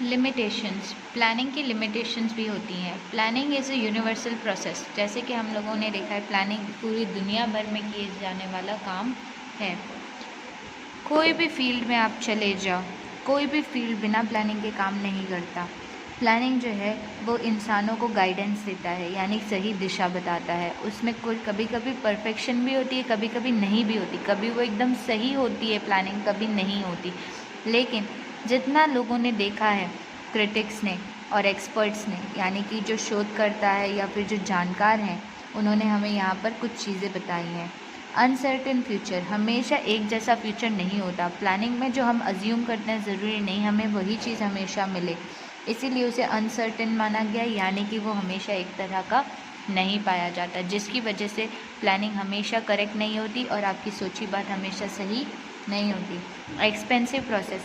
Limitations, planning की limitations भी होती हैं। Planning is a universal process. जैसे कि हम लोगों ने देखा है, प्लानिंग पूरी दुनिया भर में किए जाने वाला काम है। कोई भी फील्ड में आप चले जाओ, कोई भी फील्ड बिना प्लानिंग के काम नहीं करता। प्लानिंग जो है वो इंसानों को गाइडेंस देता है, यानी सही दिशा बताता है। उसमें कोई कभी कभी परफेक्शन भी होती है, कभी कभी नहीं भी होती। कभी वो एकदम सही होती है प्लानिंग, कभी नहीं होती। लेकिन जितना लोगों ने देखा है, क्रिटिक्स ने और एक्सपर्ट्स ने, यानी कि जो शोधकर्ता है या फिर जो जानकार हैं, उन्होंने हमें यहाँ पर कुछ चीज़ें बताई हैं। अनसर्टेन फ्यूचर, हमेशा एक जैसा फ्यूचर नहीं होता। प्लानिंग में जो हम अज्यूम करते हैं ज़रूरी नहीं हमें वही चीज़ हमेशा मिले, इसीलिए उसे अनसर्टेन माना गया, यानी कि वो हमेशा एक तरह का नहीं पाया जाता, जिसकी वजह से प्लानिंग हमेशा करेक्ट नहीं होती और आपकी सोची बात हमेशा सही नहीं होती। एक्सपेंसिव प्रोसेस,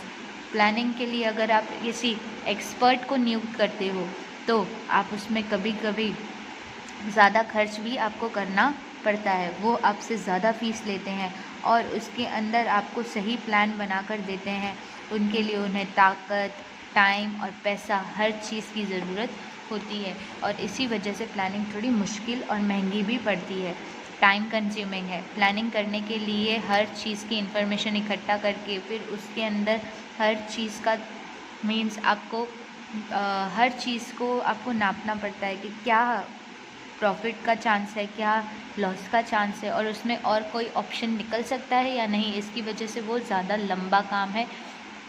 प्लानिंग के लिए अगर आप किसी एक्सपर्ट को नियुक्त करते हो तो आप उसमें कभी कभी ज़्यादा खर्च भी आपको करना पड़ता है। वो आपसे ज़्यादा फ़ीस लेते हैं और उसके अंदर आपको सही प्लान बनाकर देते हैं। उनके लिए उन्हें ताकत, टाइम और पैसा, हर चीज़ की ज़रूरत होती है और इसी वजह से प्लानिंग थोड़ी मुश्किल और महंगी भी पड़ती है। टाइम कंज्यूमिंग है। प्लानिंग करने के लिए हर चीज़ की इन्फॉर्मेशन इकट्ठा करके फिर उसके अंदर हर चीज़ का मीन्स आपको हर चीज़ को आपको नापना पड़ता है कि क्या प्रॉफिट का चांस है, क्या लॉस का चांस है और उसमें और कोई ऑप्शन निकल सकता है या नहीं। इसकी वजह से वो ज़्यादा लंबा काम है,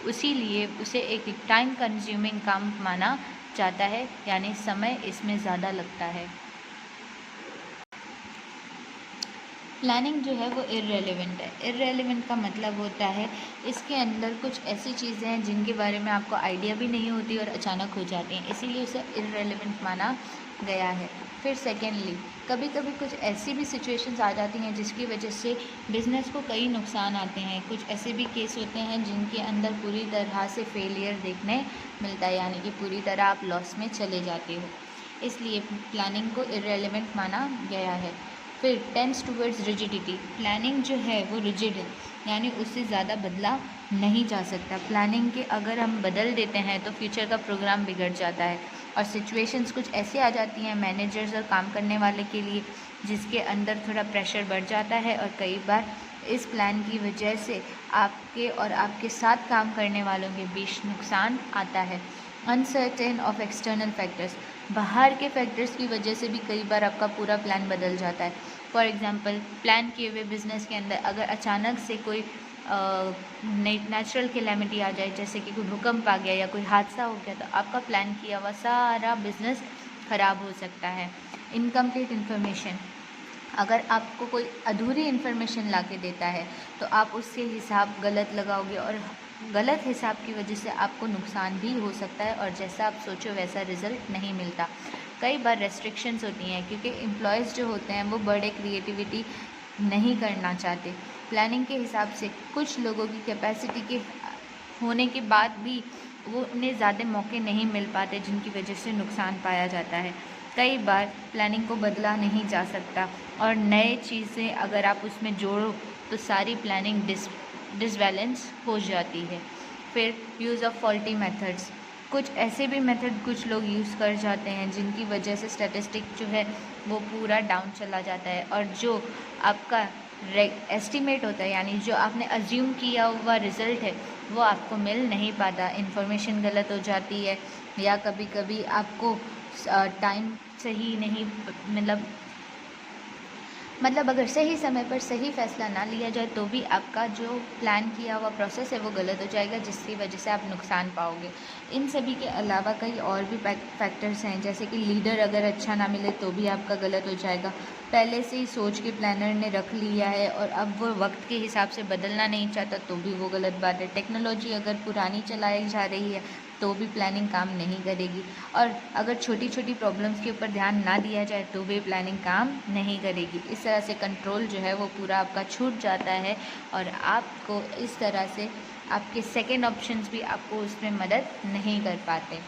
इसीलिए उसे एक टाइम कंज्यूमिंग काम माना जाता है, यानी समय इसमें ज़्यादा लगता है। प्लानिंग जो है वो इररेलेवेंट है। इररेलेवेंट का मतलब होता है इसके अंदर कुछ ऐसी चीज़ें हैं जिनके बारे में आपको आइडिया भी नहीं होती और अचानक हो जाती हैं, इसीलिए उसे इररेलेवेंट माना गया है। फिर सेकेंडली, कभी कभी कुछ ऐसी भी सिचुएशंस आ जाती हैं जिसकी वजह से बिज़नेस को कई नुकसान आते हैं। कुछ ऐसे भी केस होते हैं जिनके अंदर पूरी तरह से फेलियर देखने मिलता है, यानी कि पूरी तरह आप लॉस में चले जाते हो, इसलिए प्लानिंग को इररेलेवेंट माना गया है। फिर टेंस टूवर्ड्स रिजिडिटी, प्लानिंग जो है वो रिजिड है, यानी उससे ज़्यादा बदला नहीं जा सकता। प्लानिंग के अगर हम बदल देते हैं तो फ्यूचर का प्रोग्राम बिगड़ जाता है और सिचुएशंस कुछ ऐसी आ जाती हैं मैनेजर्स और काम करने वाले के लिए जिसके अंदर थोड़ा प्रेशर बढ़ जाता है और कई बार इस प्लान की वजह से आपके और आपके साथ काम करने वालों के बीच नुकसान आता है। अनसर्टेन ऑफ एक्सटर्नल फैक्टर्स, बाहर के फैक्टर्स की वजह से भी कई बार आपका पूरा प्लान बदल जाता है। फॉर एग्जांपल, प्लान किए हुए बिज़नेस के अंदर अगर अचानक से कोई नेचुरल कैलेमिटी आ जाए, जैसे कि कोई भूकंप आ गया या कोई हादसा हो गया, तो आपका प्लान किया हुआ सारा बिज़नेस ख़राब हो सकता है। इनकम्प्लीट इन्फॉर्मेशन, अगर आपको कोई अधूरी इन्फॉर्मेशन ला के देता है तो आप उससे हिसाब गलत लगाओगे और गलत हिसाब की वजह से आपको नुकसान भी हो सकता है और जैसा आप सोचो वैसा रिज़ल्ट नहीं मिलता। कई बार रेस्ट्रिक्शंस होती हैं क्योंकि एम्प्लॉयज़ जो होते हैं वो बड़े क्रिएटिविटी नहीं करना चाहते। प्लानिंग के हिसाब से कुछ लोगों की कैपेसिटी के होने के बाद भी वो उन्हें ज़्यादा मौके नहीं मिल पाते, जिनकी वजह से नुकसान पाया जाता है। कई बार प्लानिंग को बदला नहीं जा सकता और नए चीज़ें अगर आप उसमें जोड़ो तो सारी प्लानिंग डिसबैलेंस हो जाती है। फिर यूज़ ऑफ फॉल्टी मेथड्स, कुछ ऐसे भी मेथड कुछ लोग यूज़ कर जाते हैं जिनकी वजह से स्टैटिस्टिक जो है वो पूरा डाउन चला जाता है और जो आपका एस्टिमेट होता है, यानी जो आपने अज्यूम किया हुआ रिज़ल्ट है वो आपको मिल नहीं पाता। इन्फॉर्मेशन गलत हो जाती है या कभी कभी आपको टाइम सही नहीं मतलब अगर सही समय पर सही फैसला ना लिया जाए तो भी आपका जो प्लान किया हुआ प्रोसेस है वो गलत हो जाएगा, जिसकी वजह से आप नुकसान पाओगे। इन सभी के अलावा कई और भी फैक्टर्स हैं, जैसे कि लीडर अगर अच्छा ना मिले तो भी आपका गलत हो जाएगा। पहले से ही सोच के प्लानर ने रख लिया है और अब वो वक्त के हिसाब से बदलना नहीं चाहता तो भी वो गलत बात है। टेक्नोलॉजी अगर पुरानी चलाई जा रही है तो भी प्लानिंग काम नहीं करेगी और अगर छोटी छोटी प्रॉब्लम्स के ऊपर ध्यान ना दिया जाए तो भी प्लानिंग काम नहीं करेगी। इस तरह से कंट्रोल जो है वो पूरा आपका छूट जाता है और आपको इस तरह से आपके सेकंड ऑप्शंस भी आपको उसमें मदद नहीं कर पाते।